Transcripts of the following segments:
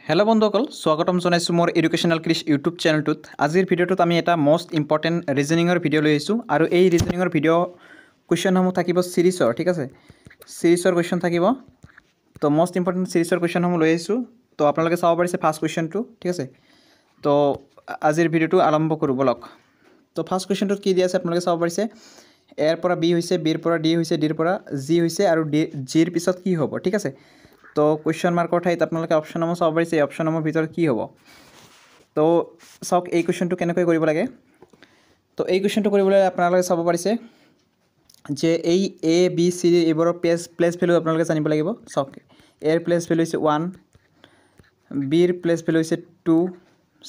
hello' বন্ধুসকল স্বাগতম জনাইছোঁ মোৰ এডুকেশ্যনেল ক্ৰিছ ইউটিউব চেনেলটোত আজিৰ ভিডিঅ'টোত আমি এটা মষ্ট ইম্পৰ্টেণ্ট ৰিজনিঙৰ ভিডিঅ' লৈ আহিছোঁ আৰু এই ৰিজনিঙৰ ভিডিঅ' কুৱেশ্যনসমূহ থাকিব ছিৰিজৰ ঠিক আছে ছিৰিজৰ কুৱেশ্যন থাকিব তো মষ্ট ইম্পৰ্টেণ্ট ছিৰিজৰ কুৱেশ্যনসমূহ লৈ আহিছোঁ তো আপোনালোকে চাব পাৰিছে ফাৰ্ষ্ট কুৱেশ্যনটো ঠিক আছে তো আজিৰ ভিডিঅ'টো আৰম্ভ কৰোঁ বলক তো ফাৰ্ষ্ট কুৱেশ্যনটোত কি দিয়া আছে আপোনালোকে চাব পাৰিছে এৰ পৰা বি হৈছে বিৰ পৰা ডি হৈছে ডিৰ পৰা জি হৈছে আৰু জিৰ পিছত কি হ'ব ঠিক আছে তো কুৱেশ্যন মাৰ্কৰ ঠাইত আপোনালোকে অপশ্যনসমূহ চাব পাৰিছে এই অপশ্যনসমূহৰ ভিতৰত কি হ'ব তো চাওক এই কুৱেশ্যনটো কেনেকৈ কৰিব লাগে তো এই কুৱেশ্যনটো কৰিবলৈ আপোনালোকে চাব পাৰিছে যে এই এ বি চি এইবোৰৰ প্লেচ ভেলু আপোনালোকে জানিব লাগিব চাওক এৰ প্লেচ ভেলু হৈছে 1 বিৰ প্লেচ ভেলু হৈছে 2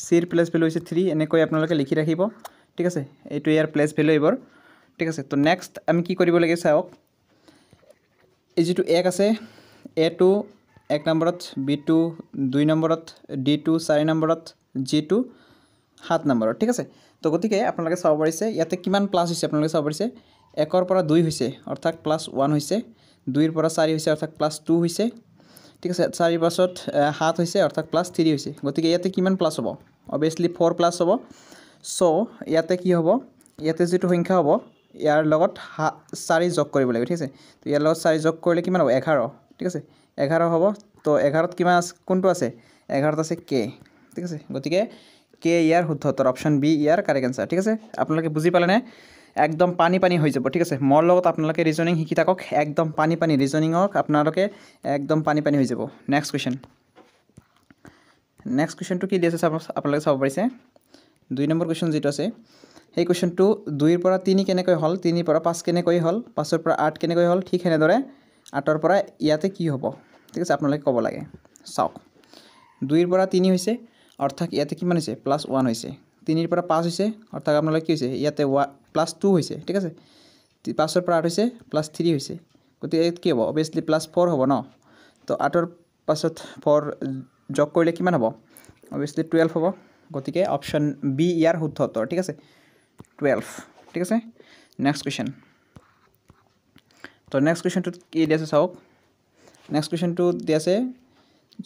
চিৰ প্লেচ ভেলু হৈছে 3 এনেকৈ আপোনালোকে লিখি ৰাখিব ঠিক আছে এইটো ইয়াৰ প্লেচ ভেলু এইবোৰ ঠিক আছে তো নেক্সট আমি কি কৰিব লাগে চাওক এই যেটো এক আছে এ2 এক নম্বৰত বি2 2 নম্বৰত ডি2 4 নম্বৰত জি2 7 নম্বৰত ঠিক আছে তো গতিকে আপোনালোকে চাব পাৰিছে ইয়াতে কিমান প্লাস হৈছে আপোনালোকে চাব পাৰিছে একৰ পৰা 2 হৈছে অৰ্থাৎ প্লাস 1 হৈছে 2 ৰ পৰা 4 হৈছে অৰ্থাৎ প্লাস 2 হৈছে ঠিক আছে 4 পাছত 7 হৈছে অৰ্থাৎ প্লাস 3 হৈছে গতিকে ইয়াতে কিমান প্লাস হ'ব অবভিয়াসলি 4 প্লাস হ'ব সো ইয়াতে কি হ'ব ইয়াতে যেটো সংখ্যা হ'ব ইয়াৰ লগত 4 যোগ কৰিব লাগিব ঠিক আছে তো ইয়াৰ লগত 4 যোগ কৰিলে কিমান হ'ব 11 ঠিক আছে 11 হ'ব তো 11ত কিমান কোনটো আছে 11ত আছে কে ঠিক আছে গতিকে কে ইয়াৰ শুদ্ধ উত্তৰ অপচন বি ইয়াৰ কারেক্ট আনসার ঠিক আছে আপোনালোকে বুজি পালে নে একদম পানি পানি হৈ যাব ঠিক আছে মোৰ লগত আপোনালোকে ৰিজনিং শিকি থাকক একদম পানি পানি ৰিজনিংক আপোনালোকে একদম পানি পানি হৈ যাব নেক্সট কোৱেশ্চনটো কি দিছে আপোনালোকে চাব পাৰিছে 2 নম্বৰ কোৱেশ্চন যেটো আছে সেই কোৱেশ্চনটো 2 ৰ পৰা 3 কেনেকৈ হল 3 ৰ পৰা 5 কেনেকৈ হল 5 ৰ পৰা 8 কেনেকৈ হল ঠিক হেনেদৰে 8 ৰ পৰা ইয়াতে কি হ'ব ঠিক আছে আপোনালোকে ক'ব লাগে চাওক 2 ৰ পৰা 3 হৈছে অৰ্থাৎ ইয়াতে কিমান হৈছে +1 হৈছে 3 ৰ পৰা 5 হৈছে অৰ্থাৎ আপোনালোকে কি হৈছে ইয়াতে +2 হৈছে ঠিক আছে 5 ৰ পৰা 8 হৈছে +3 হৈছে গতিকে কি হ'ব অবভিয়াসলি +4 হ'ব ন তো 8 ৰ পাছত 4 যোগ কৰিলে কিমান হ'ব অবভিয়াসলি 12 হ'ব গতিকে অপচন বি ইয়াৰ শুদ্ধ উত্তৰ ঠিক আছে 12 ঠিক আছে নেক্সট কোৱেশ্চন তো নেক্সট কোৱেশ্চনটো কি দিছে চাওক নেক্সট কোৱেশ্চনটো দিছে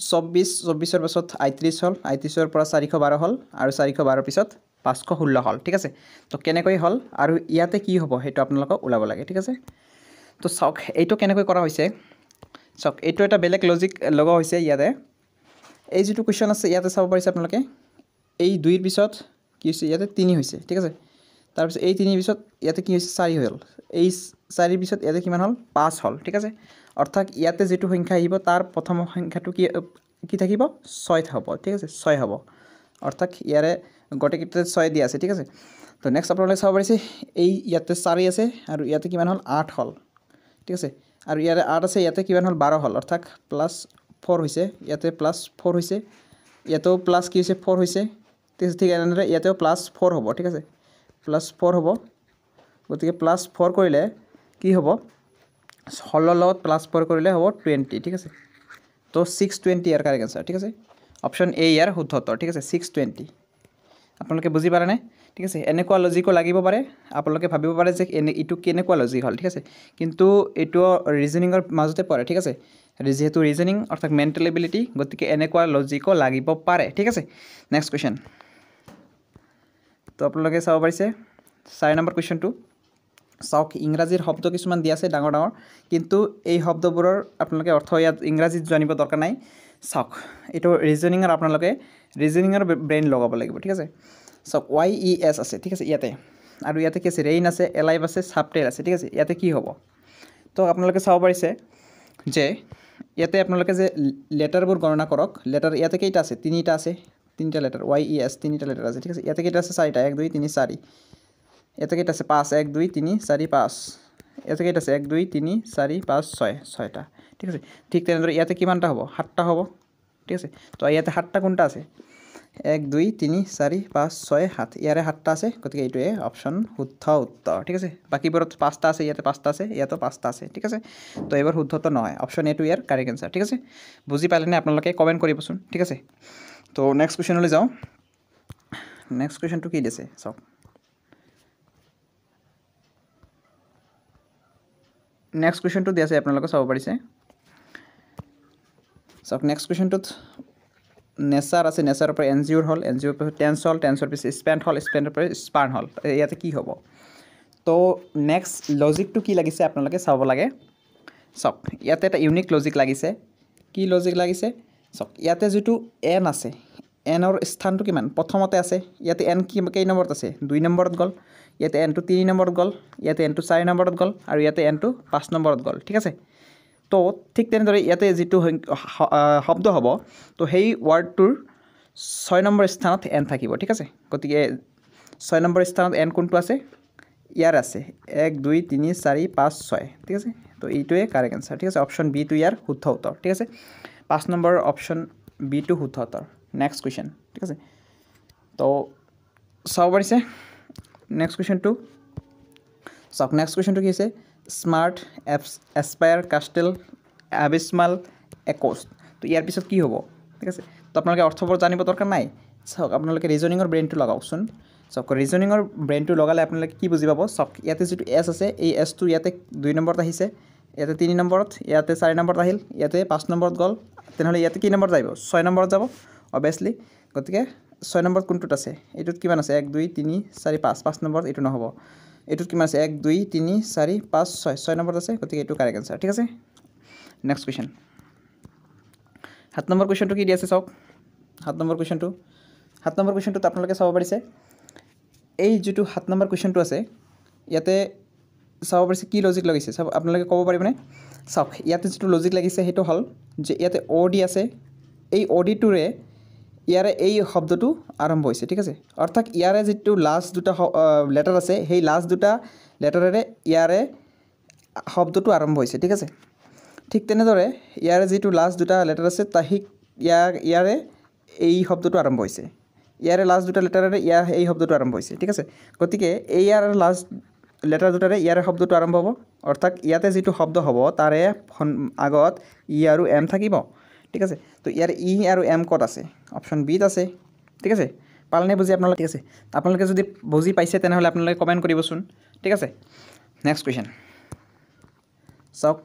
24 ৰ পাছত 38 হল 38 ৰ পৰা 412 হল আৰু 412 পিছত 516 হল ঠিক আছে তো কেনেকৈ হল আৰু ইয়াতে কি হ'ব হেতু আপোনালোকক ওলাব লাগে ঠিক আছে তো চাওক এইটো কেনেকৈ কৰা হৈছে চাওক এইটো এটা বেলেগ লজিক লগা হৈছে ইয়াতে এই যেটো কোৱেশ্চন আছে ইয়াতে চাব পাৰিছে আপোনালোকে এই 2 ৰ পিছত কি হৈছে ইয়াতে 3 হৈছে ঠিক আছে তাৰ পিছত এই 3 ৰ পিছত ইয়াতে কি হৈছে 4 হল এই 4 ৰ পিছত ইয়াতে কিমান হল 5 হল ঠিক আছে অৰ্থাৎ ইয়াতে যেটো সংখ্যা আহিব তাৰ প্ৰথম সংখ্যাটো কি থাকিব 6 হ'ব ঠিক আছে 6 হ'ব অৰ্থাৎ ইয়াৰে গটেকিতে 6 দিয়া আছে ঠিক আছে তো নেক্সট আপোনালোকে চাব পাৰিছে এই ইয়াতে 4 আছে আৰু ইয়াতে কিমান হল 8 হল ঠিক আছে আৰু ইয়াৰে 8 আছে ইয়াতে কিমান হল 12 হল অৰ্থাৎ +4 হৈছে ইয়াতে +4 হৈছে ইয়াতেও প্লাস কি হৈছে 4 হৈছে ঠিক এনেদৰে ইয়াতেও +4 হ'ব ঠিক আছে +4 হ'ব গতিকে +4 কৰিলে কি হ'ব 16 লগত +4 কৰিলে হ'ব 20 ঠিক আছে তো 620 ইয়াৰ কাৰেক্ট আনসাৰ ঠিক আছে অপশন এ ইয়াৰ শুদ্ধ উত্তৰ ঠিক আছে 620 আপোনালোকে বুজি পালে নে ঠিক আছে এনেকুৱা লজিকো লাগিব পাৰে আপোনালোকে ভাবিব পাৰে যে ইটো কেনেকুৱা লজিক হল ঠিক আছে কিন্তু এটো ৰিজনিংৰ মাজতে পৰে ঠিক আছে যেহেতু ৰিজনিং অৰ্থাৎ মেন্টাল এবিলিটি গতিকে এনেকুৱা লজিকো লাগিব পাৰে ঠিক আছে নেক্সট কোৱেশ্চন তো আপোনালোকে চাব পাৰিছে 4 নম্বৰ কোৱেশ্চনটো চাওক ইংৰাজীৰ শব্দ কিছুমান দিয়া আছে ডাঙৰ ডাঙৰ কিন্তু এই শব্দবোৰৰ আপোনালোকে অৰ্থ ইয়াত ইংৰাজীত জানিব দৰকাৰ নাই চাওক এটো ৰিজনিংৰ আপোনালোকে ৰিজনিংৰ ব্ৰেইন লগাব লাগিব ঠিক আছে চাওক YES আছে ঠিক আছে ইয়াতে আৰু ইয়াতে কি আছে ৰেইন আছে এলাইভ আছে সাবটেল আছে ঠিক আছে ইয়াতে কি হ'ব তো আপোনালোকে চাব পাৰিছে যে ইয়াতে আপোনালোকে যে লেটাৰবোৰ গণনা কৰক লেটাৰ ইয়াতে কেইটা আছে তিনিটা আছে তিনিটা লেটাৰ YES তিনিটা লেটাৰ আছে ঠিক আছে ইয়াতে কেইটা আছে চাৰিটা 1 2 3 4 ইয়াতে কেইটা আছে 5 1 2 3 4 5 ইয়াতে কেইটা আছে 1 2 3 4 5 6 6টা ঠিক আছে ঠিক তেনেদৰে ইয়াতে কিমানটা হ'ব 7টা হ'ব ঠিক আছে তো ইয়াতে 7টা কোনটা আছে 1 2 3 4 5 6 7 ইয়াৰে 7টা আছে গতিকে এইটোৱে অপচন শুদ্ধ উত্তৰ ঠিক আছে বাকিবোৰত 5টা আছে ইয়াতে 5টা আছে ইয়াতে 5টা আছে ঠিক আছে তো এবাৰ শুদ্ধ উত্তৰ নহয় অপচন এ টু ইয়াৰ কাৰেক্ট আনসাৰ ঠিক আছে বুজি পালেনে আপোনালোকে কমেন্ট কৰিবচোন ঠিক আছে তো নেক্সট কোৱেশ্চনলৈ যাও নেক্সট কোৱেশ্চনটো কি দিছে চাওক নেক্সট কোৱেশ্চনটো দি আছে আপোনালোকে চাব পাৰিছে চাওক নেক্সট কোৱেশ্চনটোত নেচাৰ আছে নেচাৰৰ পৰা এনজিঅ'ৰ হ'ল এনজিঅ'ৰ পিছত টেন্স হ'ল টেন্সৰ পিছত স্পেণ্ড হ'ল স্পেণ্ডৰ পৰা স্পাৰ্ণ হ'ল ইয়াতে কি হ'ব তো নেক্সট লজিকটো কি লাগিছে আপোনালোকে চাব লাগে চাওক ইয়াতে এটা ইউনিক লজিক লাগিছে কি লজিক লাগিছে চাওক ইয়াতে যিটো এন আছে এনৰ স্থানটো কিমান প্ৰথমতে আছে ইয়াতে এন কেই নম্বৰত আছে 2 নম্বৰত গ'ল ইয়াতে এনটো 3 নম্বৰত গ'ল ইয়াতে এনটো 4 নম্বৰত গ'ল আৰু ইয়াতে এনটো 5 নম্বৰত গ'ল ঠিক আছে তো ঠিক তেনেদৰে ইয়াতে যিটো শব্দ হ'ব তো সেই ৱৰ্ডটোৰ 6 নম্বৰ স্থানত এন থাকিব ঠিক আছে গতিকে 6 নম্বৰ স্থানত এন কোনটো আছে ইয়াৰ আছে 1 2 3 4 5 6 ঠিক আছে তো এইটোৱে কাৰেক্ট আনসাৰ ঠিক আছে অপশ্যন বি টো ইয়াৰ শুদ্ধ উত্তৰ ঠিক আছে 5 নম্বৰ অপশ্যন বি টো শুদ্ধ উত্তৰ নেক্সট কুৱেশ্যন ঠিক আছে তো চাব পাৰিছে নেক্সট কুৱেশ্যনটো চাওক নেক্সট কুৱেশ্যনটো কি আছে স্মাৰ্ট এস্পায়াৰ কাষ্টেল এবিসমাল একোষ্ট তো ইয়াৰ পিছত কি হ'ব ঠিক আছে তো আপোনালোকে অৰ্থবোৰ জানিব দৰকাৰ নাই চাওক আপোনালোকে ৰিজনিঙৰ ব্ৰেইনটো লগাওকচোন চাওক ৰিজনিঙৰ ব্ৰেইনটো লগালে আপোনালোকে কি বুজি পাব চাওক ইয়াতে যিটো এছ আছে এই এছটো ইয়াতে 2 নম্বৰত আহিছে ইয়াতে 3 নম্বৰত ইয়াতে 4 নম্বৰত আহিল ইয়াতে 5 নম্বৰত গ'ল তেনেহ'লে ইয়াতে কি নম্বৰত যাব 6 নম্বৰত যাব অবভিয়াছলি গতিকে 6 নম্বৰত কোনটোত আছে এইটোত কিমান আছে 1 2 3 4 5 5 নম্বৰত এইটো নহ'ব এইটোত কিমান আছে 1 2 3 4 5 6 নম্বৰত আছে গতিকে এইটো কাৰেক্ট আনসাৰ ঠিক আছে নেক্সট কুৱেশ্যন 7 নম্বৰ কুৱেশ্যনটো কি দি আছে চাওক 7 নম্বৰ কুৱেশ্যনটোত আপোনালোকে চাব পাৰিছে এই যেটো 7 নম্বৰ কুৱেশ্যনটো আছে ইয়াতে চাব পাৰিছে কি লজিক লাগিছে চাব আপোনালোকে ক'ব পাৰিবনে চাওক ইয়াতে যেটো লজিক লাগিছে হেতু হল যে ইয়াতে ওডি আছে এই ওডি টুৰে ইয়াৰে এই শব্দটো আৰম্ভ হৈছে ঠিক আছে অৰ্থাৎ ইয়াৰে যেটো লাষ্ট দুটা লেটাৰ আছে সেই লাষ্ট দুটা লেটাৰেৰে ইয়াৰে শব্দটো আৰম্ভ হৈছে ঠিক আছে ঠিক তেনেদৰে ইয়াৰে যেটো লাষ্ট দুটা লেটাৰ আছে তাহিক ইয়াৰে এই শব্দটো আৰম্ভ হৈছে ইয়াৰে লাষ্ট দুটা লেটাৰেৰে এই শব্দটো আৰম্ভ হৈছে ঠিক আছে গতিকে এই ইয়াৰ লাষ্ট লেটাৰ দুটাৰে ইয়াৰে শব্দটো আৰম্ভ হ'ব অৰ্থাৎ ইয়াতে যেটো শব্দ হ'ব তাৰে আগত ই আৰু এম থাকিব ঠিক আছে তো ইয়াৰ ই আৰু এম ক'ত আছে অপশ্যন বি ত আছে ঠিক আছে পালনে বুজি আপোনালোকে ঠিক আছে আপোনালোকে যদি বুজি পাইছে তেনেহ'লে আপোনালোকে কমেন্ট কৰিবচোন ঠিক আছে নেক্সট কুৱেশ্যন চাওক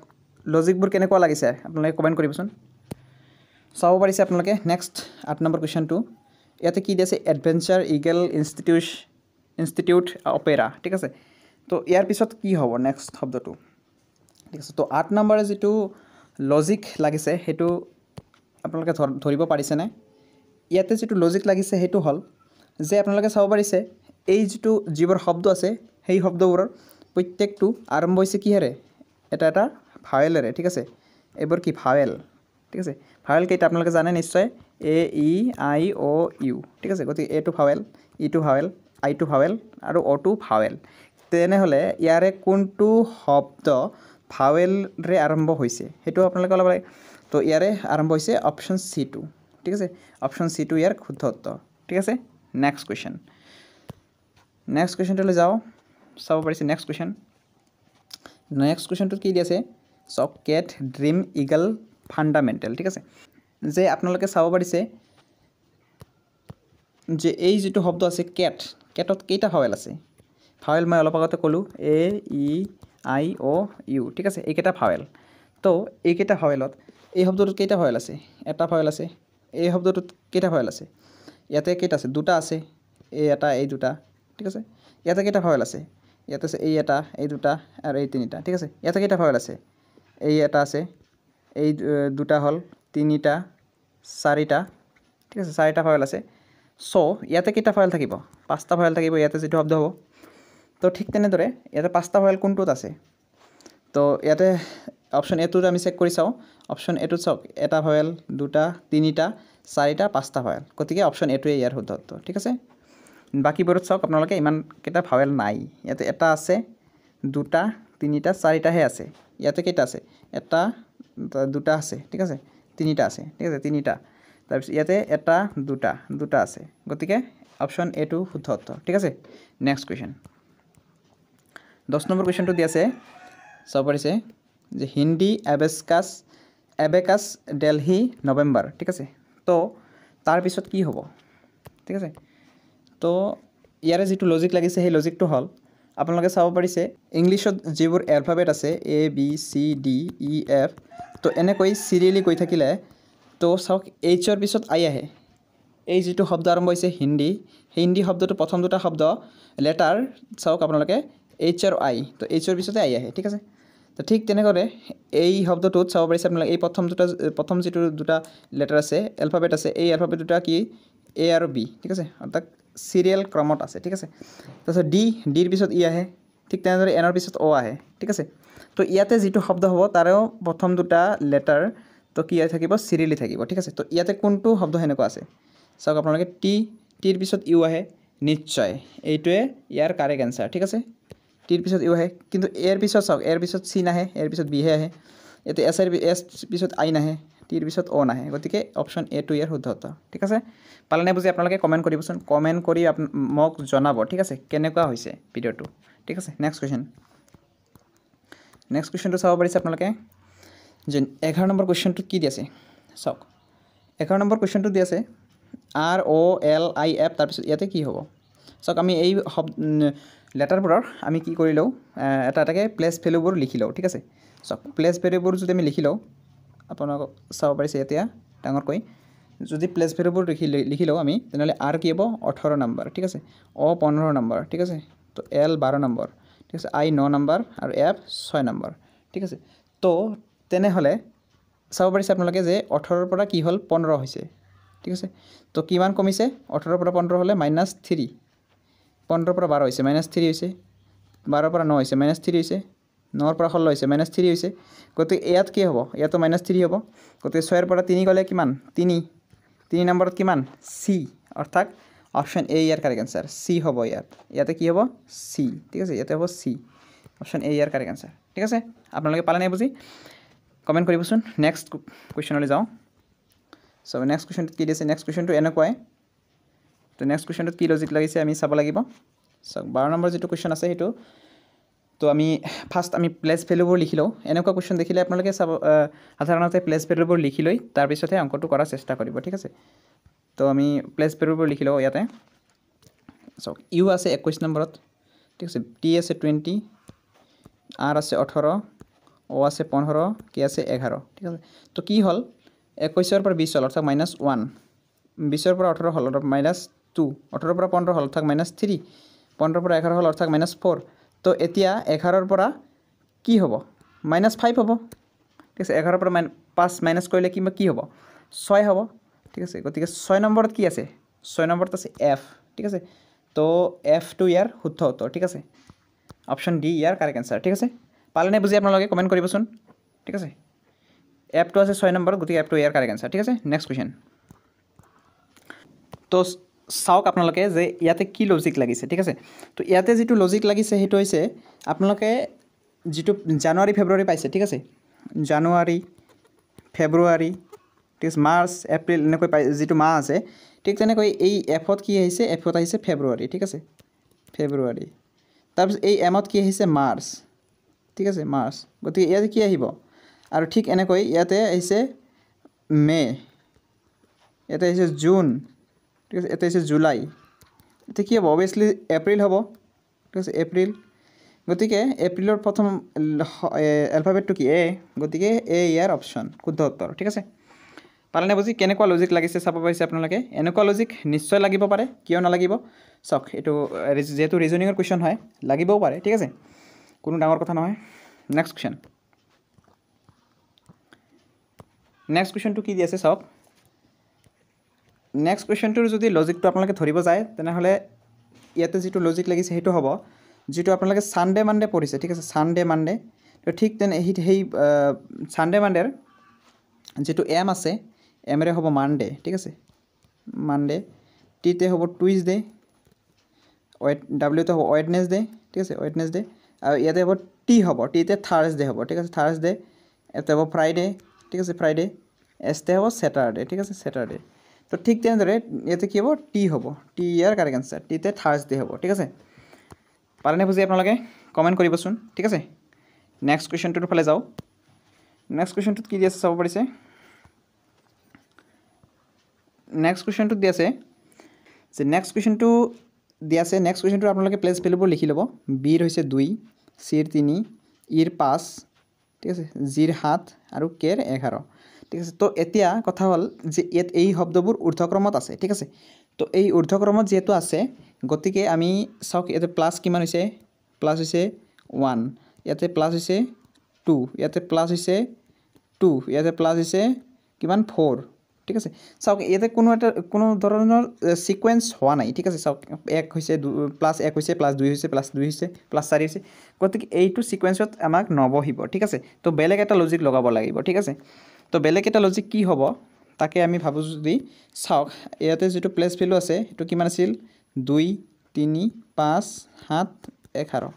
লজিকবোৰ কেনেকুৱা লাগিছে আপোনালোকে কমেন্ট কৰিবচোন চাব পাৰিছে আপোনালোকে নেক্সট 8 নম্বৰ কুৱেশ্যনটো ইয়াতে কি দিছে এডভেঞ্চাৰ ইগল ইনষ্টিটিউট অপেৰা ঠিক আছে তো ইয়াৰ পিছত কি হ'ব নেক্সট শব্দটো ঠিক আছে তো 8 নম্বৰে যেটো লজিক লাগিছে হেতু আপোনালোকে ধৰিব পাৰিছে নে ইয়াতে যেটো লজিক লাগিছে হেতু হল যে আপোনালোকে চাব পাৰিছে এই যেটো জীৱৰ শব্দ আছে সেই শব্দবোৰৰ প্ৰত্যেকটো আৰম্ভ হৈছে কিহেৰে এটা ভাৱেলেৰে ঠিক আছে এবাৰ কি ভাৱেল ঠিক আছে ভাৱেল কেইটা আপোনালোকে জানে নিশ্চয় এ ই আই ও ইউ ঠিক আছে গতি এ টু ভাৱেল ই টু ভাৱেল আই টু ভাৱেল আৰু ও টু ভাৱেল তেনেহ'লে ইয়াৰে কোনটো শব্দ ভাৱেলৰে আৰম্ভ হৈছে হেতু আপোনালোকে অলপ তো ইয়াৰে আৰম্ভ হৈছে অপশ্যন সি টু ঠিক আছে অপশ্যন সি টু ইয়াৰ শুদ্ধ উত্তৰ ঠিক আছে নেক্সট কুৱেশ্যনটোলৈ যাওঁ চাব পাৰিছে নেক্সট কুৱেশ্যনটোত কি দি আছে চক কেট ড্ৰিম ইগল ফাণ্ডামেণ্টেল ঠিক আছে যে আপোনালোকে চাব পাৰিছে যে এই যেটো শব্দ আছে কেটত কেইটা ভাৱেল আছে ভাৱেল মই অলপ আগতে ক'লো এ ই আই ও ইউ ঠিক আছে এইকেইটা ভাৱেল তো এইকেইটা ভাৱেলত এই শব্দটোত কেইটা ভাৱেল আছে এটা ভাৱেল আছে এই শব্দটোত কেইটা ভাৱেল আছে ইয়াতে কেইটা আছে দুটা আছে এই এটা এই দুটা ঠিক আছে ইয়াতে কেইটা ভাৱেল আছে ইয়াতে আছে এই এটা এই দুটা আৰু এই তিনিটা ঠিক আছে ইয়াতে কেইটা ভাৱেল আছে এই এটা আছে এই দুটা হল তিনিটা চাৰিটা ঠিক আছে চাৰিটা ভাৱেল আছে সো ইয়াতে কেইটা ভাৱেল থাকিব পাঁচটা ভাৱেল থাকিব ইয়াতে যেটো শব্দ হ'ব তো ঠিক তেনেদৰে ইয়াতে পাঁচটা ভাৱেল কোনটোত আছে তো ইয়াতে অপশ্যন এ টোত আমি চেক কৰি চাওঁ অপশ্যন এ টোত চাওক এটা ভাৱেল দুটা তিনিটা চাৰিটা পাঁচটা ভাৱেল গতিকে অপশ্যন এ টোৱে ইয়াৰ শুদ্ধ উত্তৰ ঠিক আছে বাকিবোৰত চাওক আপোনালোকে ইমান কেইটা ভাৱেল নাই ইয়াতে এটা আছে দুটা তিনিটা চাৰিটাহে আছে ইয়াতে কেইটা আছে এটা দুটা আছে ঠিক আছে তিনিটা আছে ঠিক আছে তিনিটা তাৰপিছত ইয়াতে এটা দুটা আছে গতিকে অপশ্যন এ টো শুদ্ধ উত্তৰ ঠিক আছে নেক্সট কুৱেশ্যন 10 নম্বৰ কুৱেশ্যনটো দি আছে চাব পাৰিছে যে হিন্দী এবেকাছ দিল্লী নৱেম্বৰ ঠিক আছে তো তাৰ পিছত কি হ'ব ঠিক আছে তো ইয়াৰে যেটো লজিক লাগিছে সেই লজিকটো হল আপোনালোকে চাব পাৰিছে ইংলিছত যিবোৰ এলফাবেট আছে A B C D E F তো এনেকৈ সিৰিয়ালি কৈ থাকিলে তো চাওক এইচৰ পিছত আই আহে এই যেটো শব্দ আৰম্ভ হৈছে হিন্দী হিন্দী শব্দটো প্ৰথম দুটা শব্দ লেটাৰ চাওক আপোনালোকে এইচ আৰু আই তো এইচৰ পিছতে আই আহে ঠিক আছে তো ঠিক তেনেকৈ এই শব্দটোত চাব পাৰিছে আপোনালোকে এই প্ৰথম যেটো দুটা লেটাৰ আছে এলফাবেট আছে এই এলফাবেট দুটা কি এ আৰু বি ঠিক আছে অৰ্থাৎ সিৰিয়েল ক্ৰমত আছে ঠিক আছে তাৰপিছত ডিৰ পিছত ই আহে ঠিক তেনেদৰে এনৰ পিছত অ আহে ঠিক আছে তো ইয়াতে যেটো শব্দ হ'ব তাৰেও প্ৰথম দুটা লেটাৰ তো কি থাকিব সিৰিয়েলি থাকিব ঠিক আছে তো ইয়াতে কোনটো শব্দ হেনেকুৱা আছে চাওক আপোনালোকে টিৰ পিছত ইউ আহে নিশ্চয় এইটোৱে ইয়াৰ কাৰেক্ট আনসাৰ ঠিক আছে টিৰ পিছত ইউ আহে কিন্তু এৰ পিছত চাওক এৰ পিছত সি নাহে এৰ পিছত বি হে আহে এতে এছ পিছত আই নাহে টিৰ পিছত অ নাহে গতিকে অপশ্যন এ টো ইয়াৰ শুদ্ধ উত্তৰ ঠিক আছে পালেনে বুজি আপোনালোকে কমেণ্ট কৰিবচোন কমেণ্ট কৰি মোক জনাব ঠিক আছে কেনেকুৱা হৈছে ভিডিঅ'টো ঠিক আছে নেক্সট কুৱেশ্যনটো চাব পাৰিছে আপোনালোকে যে 11 নম্বৰ কুৱেশ্যনটো কি দি আছে চাওক 11 নম্বৰ কুৱেশ্যনটো দি আছে R O L I F তাৰপিছত ইয়াতে কি হ'ব চাওক আমি এই লেটাৰবোৰৰ আমি কি কৰি লওঁ এটা এটাকে প্লেচ ভেলুবোৰ লিখি লওঁ ঠিক আছে চাওক প্লেচ ভেলুবোৰ যদি আমি লিখি লওঁ আপোনালোকক চাব পাৰিছে এতিয়া ডাঙৰকৈ যদি প্লেচ ভেলুবোৰ লিখি লওঁ আমি তেনেহ'লে আৰ কি হ'ব 18 নম্বৰ ঠিক আছে অ 15 নম্বৰ ঠিক আছে তো এল 12 নম্বৰ ঠিক আছে আই 9 নম্বৰ আৰু এফ 6 নম্বৰ ঠিক আছে তো তেনেহ'লে চাব পাৰিছে আপোনালোকে যে 18 ৰ পৰা কি হ'ল 15 হৈছে ঠিক আছে তো কিমান কমিছে 18 ৰ পৰা 15 হ'লে -3 15 ৰ পৰা 12 হৈছে -3 হৈছে 12 ৰ পৰা 9 হৈছে -3 হৈছে 9 ৰ পৰা 16 হৈছে -3 হৈছে গতিকে ইয়াত কি হ'ব ইয়াতো -3 হ'ব গতিকে 6 ৰ পৰা 3 গ'লে কিমান 3 নম্বৰত কিমান সি অৰ্থাৎ অপশ্যন এ ইয়াৰ কাৰেক্ট আনসাৰ সি হ'ব ইয়াতে কি হ'ব সি ঠিক আছে ইয়াতে হ'ব সি অপশ্যন এ ইয়াৰ কাৰেক্ট আনসাৰ ঠিক আছে আপোনালোকে পালেনে বুজি কমেণ্ট কৰিবচোন নেক্সট কুৱেশ্যনলৈ যাওঁ সো নেক্সট কুৱেশ্যনটো কি দিছে নেক্সট কুৱেশ্যনটো এনেকুৱাই তো নেক্সট কুৱেশ্যনটোত কি লজিক লাগিছে আমি চাব লাগিব চাওক 12 নম্বৰ যেটো কুৱেশ্যন আছে সেইটো তো আমি ফাৰ্ষ্ট আমি প্লেচ ভেলুবোৰ লিখি লওঁ এনেকুৱা কুৱেশ্যন দেখিলে আপোনালোকে চাব সাধাৰণতে প্লেচ ভেলুবোৰ লিখি লৈ তাৰ পিছতহে অংকটো কৰাৰ চেষ্টা কৰিব ঠিক আছে তো আমি প্লেচ ভেলুবোৰ লিখি লওঁ ইয়াতে চাওক ইউ আছে 21 নম্বৰত ঠিক আছে টি আছে 20 আৰ আছে 18 অ আছে 15 কে আছে 11 ঠিক আছে তো কি হ'ল 21 ৰ পৰা 20 হ'ল অৰ্থাৎ -1 20 ৰ পৰা 18 হ'ল অৰ্থাৎ -2 18 ৰ পৰা 15 হ'ল অৰ্থাৎ -3 15 ৰ পৰা 11 হ'ল অৰ্থাৎ -4 তো এতিয়া 11 ৰ পৰা কি হ'ব -5 হ'ব ঠিক আছে 11 ৰ পৰা 5 মাইনাস কৰিলে কি হ'ব 6 হ'ব ঠিক আছে গতিকে 6 নম্বৰত কি আছে 6 নম্বৰত আছে এফ ঠিক আছে তো এফ টো ইয়াৰ শুদ্ধ উত্তৰ ঠিক আছে অপশ্যন ডি ইয়াৰ কাৰেক্ট আনসাৰ ঠিক আছে পালেনে বুজি আপোনালোকে কমেণ্ট কৰিবচোন ঠিক আছে এফ টো আছে 6 নম্বৰ গতিকে এফ টো ইয়াৰ কাৰেক্ট আনসাৰ ঠিক আছে নেক্সট কুৱেশ্যন তো চাওক আপোনালোকে যে ইয়াতে কি লজিক লাগিছে ঠিক আছে তো ইয়াতে যেটো লজিক লাগিছে সেইটো হৈছে আপোনালোকে যেটো জানুৱাৰী ফেব্ৰুৱাৰী পাইছে ঠিক আছে জানুৱাৰী ফেব্ৰুৱাৰী ঠিক আছে মাৰ্চ এপ্ৰিল এনেকৈ পাই যেটো মাহ আছে ঠিক তেনেকৈ এই এফত কি আহিছে এফত আহিছে ফেব্ৰুৱাৰী ঠিক আছে ফেব্ৰুৱাৰী তাৰপিছত এই এমত কি আহিছে মাৰ্চ ঠিক আছে মাৰ্চ গতিকে ইয়াতে কি আহিব আৰু ঠিক এনেকৈ ইয়াতে আহিছে মে ইয়াতে আহিছে জুন ঠিক আছে এটা হৈছে জুলাই এটা কি হ'ব অবভিয়াসলি এপ্ৰিল হ'ব ঠিক আছে এপ্ৰিল গতিকে এপ্ৰিলৰ প্ৰথম এলফাবেটটো কি এ গতিকে এ ইয়াৰ অপশ্যন শুদ্ধ উত্তৰ ঠিক আছে পালেনে বুজি কেনেকুৱা লজিক লাগিছে চাব পাৰিছে আপোনালোকে এনেকুৱা লজিক নিশ্চয় লাগিব পাৰে কিয় নালাগিব চাওক এইটো যেহেতু ৰিজনিঙৰ কুৱেশ্যন হয় লাগিবও পাৰে ঠিক আছে কোনো ডাঙৰ কথা নহয় নেক্সট কুৱেশ্যনটো কি দি আছে চাওক নেক্সট কুৱেশ্যনটোৰ যদি লজিকটো আপোনালোকে ধৰিব যায় তেনেহ'লে ইয়াতে যেটো লজিক লাগিছে সেইটো হ'ব যেটো আপোনালোকে সানডে মানডে পঢ়িছে ঠিক আছে সানডে মানডে তো ঠিক তেনে সেই সানডে মানডেৰ যেটো এম আছে এমৰে হ'ব মানডে ঠিক আছে মানডে টিতে হ'ব টুইজডে ডাব্লিউতে হ'ব ওয়েডনেসডে ঠিক আছে ওয়েডনেসডে আৰু ইয়াতে হ'ব টি হ'ব টিতে থাৰ্সডে হ'ব ঠিক আছে থাৰ্সডে ইয়াতে হ'ব ফ্ৰাইডে ঠিক আছে ফ্ৰাইডে এছতে হ'ব স্যাটাৰডে ঠিক আছে স্যাটাৰডে তো ঠিক তেনেদৰে ইয়াতে কি হ'ব টি হ'ব টি ইয়াৰ কাৰেক্ট আনসাৰ টিতে থাৰ্সডে হ'ব ঠিক আছে পালেনে বুজি আপোনালোকে কমেণ্ট কৰিবচোন ঠিক আছে নেক্সট কুৱেশ্যনটোৰ ফালে যাওঁ নেক্সট কুৱেশ্যনটোত কি দি আছে চাব পাৰিছে নেক্সট কুৱেশ্যনটোত দি আছে যে নেক্সট কুৱেশ্যনটো দি আছে নেক্সট কুৱেশ্যনটো আপোনালোকে প্লেচ ভেলুবোৰ লিখি ল'ব বিৰ হৈছে 2 চিৰ 3 ইৰ 5 ঠিক আছে জিৰ 7 আৰু কেৰ 11 ঠিক আছে তো এতিয়া কথা হ'ল যে ইয়াত এই শব্দবোৰ ঊৰ্ধ্বক্ৰমত আছে ঠিক আছে তো এই ঊৰ্ধ্বক্ৰমত যেহেতু আছে গতিকে আমি চাওক ইয়াতে প্লাছ কিমান হৈছে প্লাছ হৈছে 1 ইয়াতে প্লাছ হৈছে 2 ইয়াতে প্লাছ হৈছে 2 ইয়াতে প্লাছ হৈছে কিমান 4 ঠিক আছে চাওক ইয়াতে কোনো ধৰণৰ সিকোয়েন্স হোৱা নাই ঠিক আছে চাওক 1 হৈছে প্লাছ 1 হৈছে প্লাছ 2 হৈছে প্লাছ 2 হৈছে প্লাছ 4 হৈছে গতিকে এইটো সিকোয়েন্সত আমাক নবহিব ঠিক আছে তো বেলেগ এটা লজিক লগাব লাগিব ঠিক আছে তো বেলেগ এটা লজিক কি হ'ব তাকে আমি ভাবো যদি চাওক ইয়াতে যেটো প্লেস ভ্যালু আছে এটো কিমান আছিল 2 3 5 7 11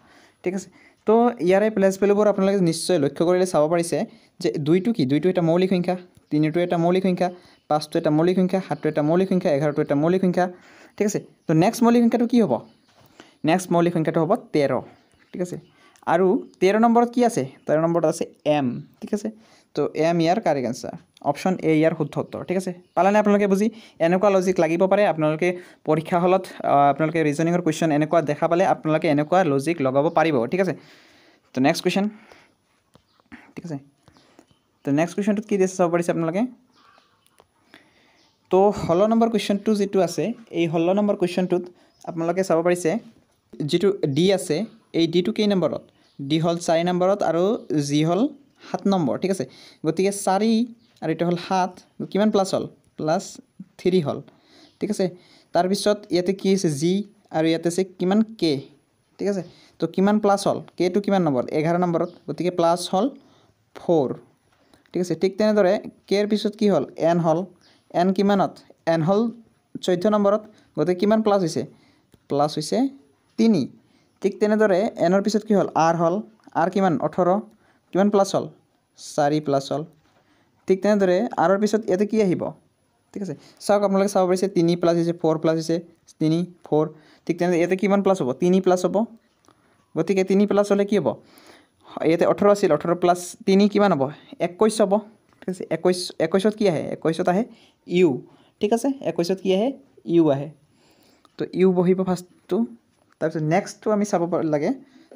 ঠিক আছে তো ইয়াৰে প্লেস ভ্যালুবোৰ আপোনালোকে নিশ্চয় লক্ষ্য কৰিলে চাব পাৰিছে যে 2 টো কি 2 টো এটা মৌলিক সংখ্যা 3 টো এটা মৌলিক সংখ্যা 5 টো এটা মৌলিক সংখ্যা 7 টো এটা মৌলিক সংখ্যা 11 টো এটা মৌলিক সংখ্যা ঠিক আছে তো নেক্সট মৌলিক সংখ্যাটো কি হ'ব নেক্সট মৌলিক সংখ্যাটো হ'ব 13 ঠিক আছে আৰু 13 নম্বৰত কি আছে 13 নম্বৰত আছে m ঠিক আছে তো m ইয়াৰ কাৰেক্ট আনসাৰ অপশন এ ইয়াৰ শুদ্ধ উত্তৰ ঠিক আছে পালানে আপোনালোকে বুজি এনেকুৱা লজিক লাগিব পাৰে আপোনালোকে পৰীক্ষা হলত আপোনালোকে ৰিজনিংৰ কোৱেশ্চন এনেকুৱা দেখা পালে আপোনালোকে এনেকুৱা লজিক লগাব পাৰিব ঠিক আছে তো নেক্সট কোৱেশ্চন ঠিক আছে তো নেক্সট কোৱেশ্চনটো কি দিছে চাব পাৰিছে আপোনালোকে তো 16 নম্বৰ কোৱেশ্চনটো যেটো আছে এই 16 নম্বৰ কোৱেশ্চনটোত আপোনালোকে চাব পাৰিছে যেটো ডি আছে এই ডি টো কেই নম্বৰত ডি হল 4 নম্বৰত আৰু জি হল 7 নম্বৰ ঠিক আছে গতিকে 4 আৰু এটা হল 7 কিমান প্লাস হল প্লাস 3 হল ঠিক আছে তাৰ পিছত ইয়াতে কি আছে জি আৰু ইয়াতে আছে কিমান কে ঠিক আছে তো কিমান প্লাস হল কে টো কিমান নম্বৰ 11 নম্বৰত গতিকে প্লাস হল 4 ঠিক আছে ঠিক তেনেদৰে কে এর পিছত কি হল এন হল এন কিমানত এন হল 14 নম্বৰত গতিকে কিমান প্লাস হৈছে 3 ঠিক তেনেদৰে এনৰ পিছত কি হল আৰ কিমান 18 কিমান প্লাস হল 4 প্লাস হল ঠিক তেনেদৰে আৰৰ পিছত ইয়াতে কি আহিব ঠিক আছে চাওক আপোনালোকে চাব পাৰিছে 3 প্লাস হৈছে 4 প্লাস হৈছে 3 4 ঠিক তেনেদৰে ইয়াতে কিমান প্লাস হ'ব 3 প্লাস হ'ব গতিকে 3 প্লাস হলে কি হ'ব ইয়াতে 18 আছিল 18 প্লাস 3 কিমান হ'ব 21 হ'ব ঠিক আছে 21 কি আহে 21 আহে ইউ ঠিক আছে 21 কি আহে ইউ আহে তো ইউ বহিব ফাৰ্স্টটো তাৰপিছত নেক্সটটো আমি চাব লাগে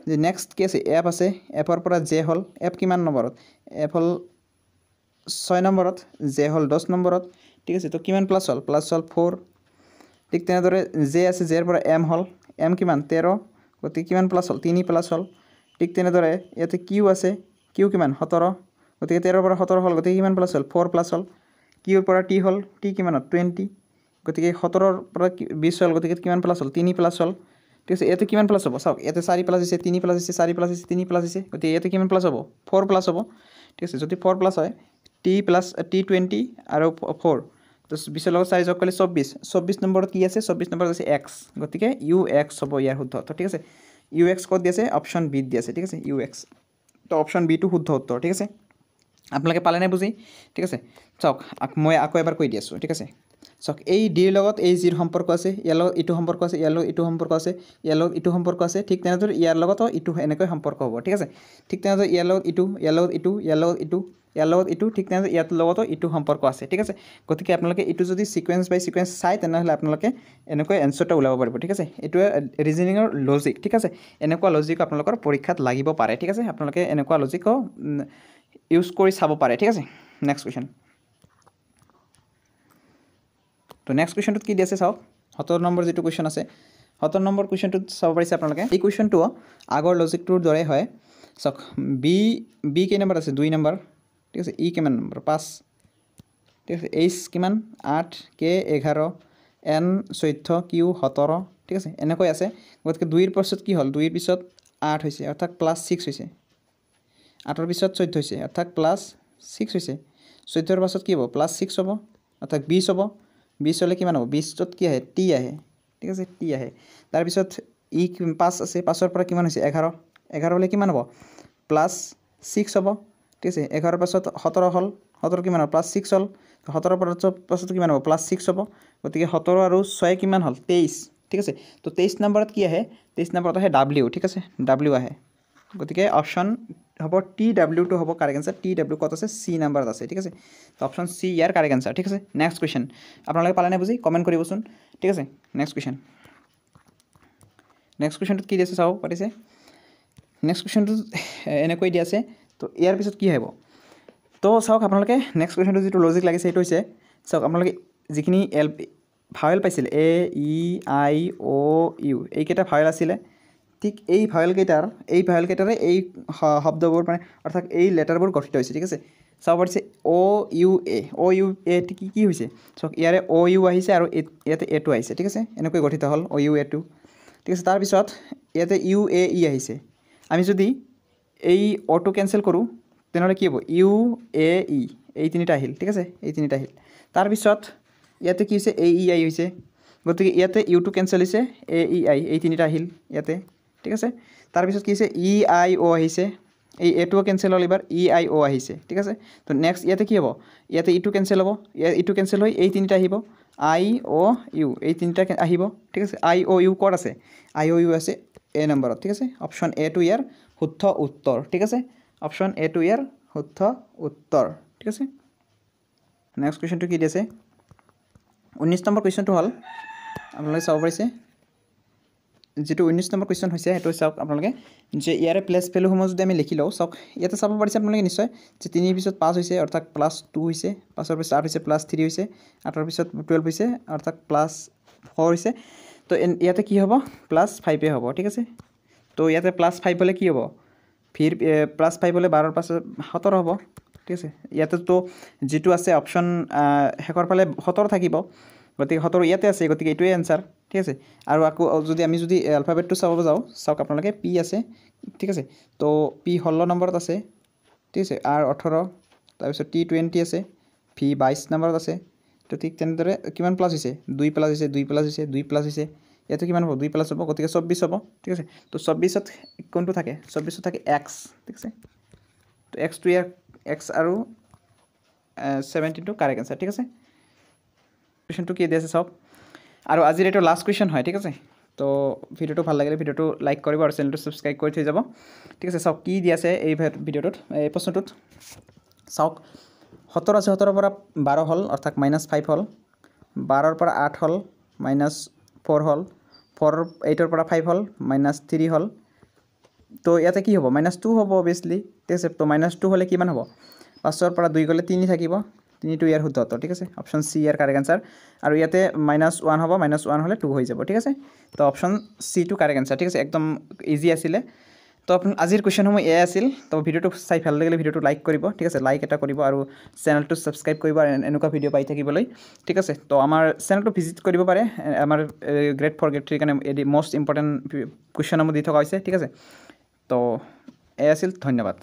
যে নেক্সট কি আছে এফ আছে এফৰ পৰা জে হল এফ কিমান নম্বৰত এফ হল 6 নম্বৰত জে হল 10 নম্বৰত ঠিক আছে তো কিমান প্লাস হল 4 ঠিক তেনেদৰে জে আছে জেৰ পৰা এম হল এম কিমান 13 গতিকে কিমান প্লাস হল 3 প্লাস হল ঠিক তেনেদৰে ইয়াতে কিউ আছে কিউ কিমান 17 গতিকে 13 পৰা 17 হল গতিকে কিমান প্লাস হল 4 প্লাস হল কিউৰ পৰা টি হল টি কিমান 20 গতিকে 17 ৰ পৰা 20 হল গতিকে কিমান প্লাস হল 3 প্লাস হল ঠিক আছে ইয়াতে কিমান প্লাস হ'ব চাওক ইয়াতে 4 প্লাস হৈছে 3 প্লাস হৈছে 4 প্লাস হৈছে 3 প্লাস হৈছে গতিকে ইয়াতে কিমান প্লাস হ'ব 4 প্লাস হ'ব ঠিক আছে যদি 4 প্লাস হয় টি প্লাস টি 20 আৰু 4 তো 20 ৰ লগত 4 যোগ কৰিলে 24 নম্বৰত কি আছে 24 নম্বৰত আছে x গতিকে ইউ এক্স হ'ব ইয়াৰ শুদ্ধ উত্তৰ ঠিক আছে ইউ এক্স ক'ত দিছে অপশন বি দি আছে ঠিক আছে ইউ এক্স তো অপশন বি টো শুদ্ধ উত্তৰ ঠিক আছে আপোনালোকে পালে নে বুজি ঠিক আছে চাওক মই আকৌ এবাৰ কৈ দি আছো ঠিক আছে চাওক এই ডিৰ লগত এই জিৰ সম্পৰ্ক আছে ইয়াৰ লগত ইটো সম্পৰ্ক আছে ইয়াৰ লগত ইটো সম্পৰ্ক আছে ইয়াৰ লগত ইটো সম্পৰ্ক আছে ঠিক তেনেদৰে ইয়াৰ লগতো ইটো এনেকৈ সম্পৰ্ক হ'ব ঠিক আছে ঠিক তেনেদৰে ইয়াৰ লগত ইটো ইয়াৰ লগত ইটো ইয়াৰ লগত ইটো ইয়াৰ লগত ইটো ঠিক তেনেদৰে ইয়াৰ লগতো ইটো সম্পৰ্ক আছে ঠিক আছে গতিকে আপোনালোকে ইটো যদি সিকোয়েন্স বাই সিকোয়েন্স চাই তেনেহলে আপোনালোকে এনেকৈ এনসাৰটা ওলাব পাৰিব ঠিক আছে এটো ৰিজনিংৰ লজিক ঠিক আছে এনেকুৱা লজিক আপোনালোকৰ পৰীক্ষাত লাগিব পাৰে ঠিক আছে আপোনালোকে এনেকুৱা লজিক ইউজ কৰি চাব পাৰে ঠিক আছে নেক্সট কোৱেশ্চন তো নেক্সট কোৱেশ্চনটো কি দিছে চাওক 17 নম্বৰ যেটো কোৱেশ্চন আছে 17 নম্বৰ কোৱেশ্চনটো চাব পাৰিছে আপোনালোকে এই কোৱেশ্চনটো আগৰ লজিকটোৰ দৰে হয় চাওক বি কেই নম্বৰ আছে 2 নম্বৰ ঠিক আছে ই কিমান নম্বৰ 5 ঠিক আছে এইচ কিমান 8 কে 11 এন 14 কিউ 17 ঠিক আছে এনেকৈ আছে গতিকে 2 ৰ পিছত কি হল 2 ৰ পিছত 8 হৈছে অৰ্থাৎ +6 হৈছে 8 ৰ পিছত 14 হৈছে অৰ্থাৎ +6 হৈছে 14 ৰ পিছত কি হ'ব +6 হ'ব অৰ্থাৎ 20 হ'ব 20 হলে কিমান হ'ব 20 ত কি আহে টি আহে ঠিক আছে টি আহে তাৰ পিছত ই 5 আছে 5 ৰ পৰা কিমান হৈছে 11 11 হলে কিমান হ'ব +6 হ'ব ঠিক আছে 11 ৰ পাছত 17 হল 17 কিমান হ'ল +6 হল 17 ৰ পাছত কিমান হ'ব +6 হ'ব গতিকে 17 আৰু 6 কিমান হল 23 ঠিক আছে তো 23 নম্বৰত কি আহে 23 নম্বৰত আহে w ঠিক আছে w আহে গতিকে অপশন হ'ব টি ডব্লিউ টো হ'ব কারেক্ট आंसर টি ডব্লিউ কত আছে সি নাম্বাৰত আছে ঠিক আছে তো অপশন সি ইয়াৰ কাৰেক্ট आंसर ঠিক আছে নেক্সট কোৱেশ্চন আপোনালোকে পালে নে বুজি কমেন্ট কৰিবচোন ঠিক আছে নেক্সট কোৱেশ্চনটো কি দিছে চাও পাৰিছে নেক্সট কোৱেশ্চনটো এনেকৈ দি আছে তো ইয়াৰ পিছত কি হ'ব তো চাওক আপোনালোকে নেক্সট কুৱেশ্যনটো যিটো লজিক লাগিছে সেইটো হৈছে চাওক আপোনালোকে যিখিনি ভাৱেল পাইছিল এ ই আই অ' ইউ এইকেইটা ভাৱেল আছিলে ঠিক এই ভাৱেলকেইটাৰে এই শব্দবোৰ মানে অৰ্থাৎ এই লেটাৰবোৰ গঠিত হৈছে ঠিক আছে চাব পাৰিছে অ' ইউ এ কি হৈছে চাওক ইয়াৰে অ' ইউ আহিছে আৰু ইয়াতে এটো আহিছে ঠিক আছে এনেকৈ গঠিত হ'ল অ' ইউ এটো ঠিক আছে তাৰপিছত ইয়াতে ইউ এ ই আহিছে আমি যদি এই অ'টো কেঞ্চেল কৰোঁ তেনেহ'লে কি হ'ব ইউ এ ই এই তিনিটা আহিল ঠিক আছে এই তিনিটা আহিল তাৰপিছত ইয়াতে কি হৈছে এ ই আই হৈছে গতিকে ইয়াতে ইউটো কেঞ্চেল হৈছে এ ই আই এই তিনিটা আহিল ইয়াতে ঠিক আছে তাৰপিছত কি হৈছে ই আই অ' আহিছে এই এটোও কেঞ্চেল হ'ল এবাৰ ই আই অ' আহিছে ঠিক আছে তো নেক্সট ইয়াতে কি হ'ব ইয়াতে ইটো কেঞ্চেল হ'ব ইটো কেঞ্চেল হৈ এই তিনিটা আহিব আই অ' ইউ এই তিনিটা আহিব ঠিক আছে আই অ' ইউ ক'ত আছে আই অ' ইউ আছে এ নম্বৰত ঠিক আছে অপশ্যন এটো ইয়াৰ শুদ্ধ উত্তৰ ঠিক আছে অপশ্যন এটো ইয়াৰ শুদ্ধ উত্তৰ ঠিক আছে নেক্সট কুৱেশ্যনটো কি দিছে 19 নম্বৰ কুৱেশ্যনটো হ'ল আপোনালোকে চাব পাৰিছে যেটো 19 নম্বৰ কুৱেশ্যন হৈছে সেইটো চাওক আপোনালোকে যে ইয়াৰে প্লেস ভ্যালুসমূহ যদি আমি লিখি লওঁ চাওক ইয়াতে চাব পাৰিছে আপোনালোকে নিশ্চয় যে 3 পিছত 5 হৈছে অৰ্থাৎ +2 হৈছে 5 ৰ পিছত 8 হৈছে +3 হৈছে 8 ৰ পিছত 12 হৈছে অৰ্থাৎ +4 হৈছে তো ইয়াতে কি হ'ব +5 হ'ব ঠিক আছে তো ইয়াতে +5 হলে কি হ'ব ফিৰ +5 হলে 12 ৰ পাছত 17 হ'ব ঠিক আছে ইয়াতে তো যেটো আছে অপশ্যন হেকৰ ফালে 17 থাকিব গতিকে 17 ইয়াতে আছে গতিকে এটোই आंसर ঠিক আছে আৰু আকৌ যদি আমি যদি অ্যালফাবেটটো চাব যাও চাওক আপোনালোকে পি আছে ঠিক আছে তো পি 16 নম্বৰত আছে ঠিক আছে আৰ 18 তাৰপিছত টি 20 আছে ভি 22 নম্বৰত আছে তো ঠিক তেনেদৰে কিমান প্লাস হৈছে 2 প্লাস হৈছে 2 প্লাস হৈছে 2 প্লাস হৈছে ইয়াতে কিমান হ'ব 2 প্লাস হ'ব গতিকে 24 হ'ব ঠিক আছে তো 24ত কোনটো থাকে 24ত থাকে x ঠিক আছে তো x টো ইয়াৰ x আৰু 17 টো কাৰেক্ট आंसर ঠিক আছে কুৱেশ্যনটো কি দিছে চাওক আৰু আজিৰ এটা লাষ্ট কুৱেশ্যন হয় ঠিক আছে তো ভিডিওটো ভাল লাগিলে ভিডিওটো লাইক কৰিব আৰু চেনেলটো সাবস্ক্ৰাইব কৰি থৈ যাব ঠিক আছে চাওক কি দি আছে এই ভিডিওটোত এই প্ৰশ্নটোত চাওক 17 আছে 17 ৰ পৰা 12 হ'ল অৰ্থাৎ -5 হ'ল 12 ৰ পৰা 8 হ'ল -4 হ'ল 4 8 ৰ পৰা 5 হ'ল -3 হ'ল তো ইয়াতে কি হ'ব -2 হ'ব অবভিয়াসলি ঠিক আছে তো -2 হলে কিমান হ'ব 5 ৰ পৰা 2 গলে 3 থাকিব 3 টো ইয়াৰ শুদ্ধ উত্তৰ ঠিক আছে অপশ্যন সি ইয়াৰ কাৰেক্ট आंसर আৰু ইয়াতে -1 হ'ব -1 হলে 2 হৈ যাব ঠিক আছে তো অপশ্যন সি টো কারেক্ট आंसर ঠিক আছে একদম ইজি আছিল তো আপোন আজিৰ কুৱেশ্যনসমূহ এ আছিল তো ভিডিওটো চাই ভাল লাগিলে ভিডিওটো লাইক কৰিব ঠিক আছে লাইক এটা কৰিব আৰু চেনেলটো সাবস্ক্ৰাইব কৰিব আৰু এনেকুৱা ভিডিও পাই থাকিবলৈ ঠিক আছে তো আমাৰ চেনেলটো ভিজিট কৰিব পাৰে আমাৰ গ্ৰেড 4 গ্ৰেড 3 কাৰণে এডি মোস্ট ইম্পৰ্টেন্ট কুৱেশ্যনসমূহ দি থকা হৈছে ঠিক আছে তো এ আছিল ধন্যবাদ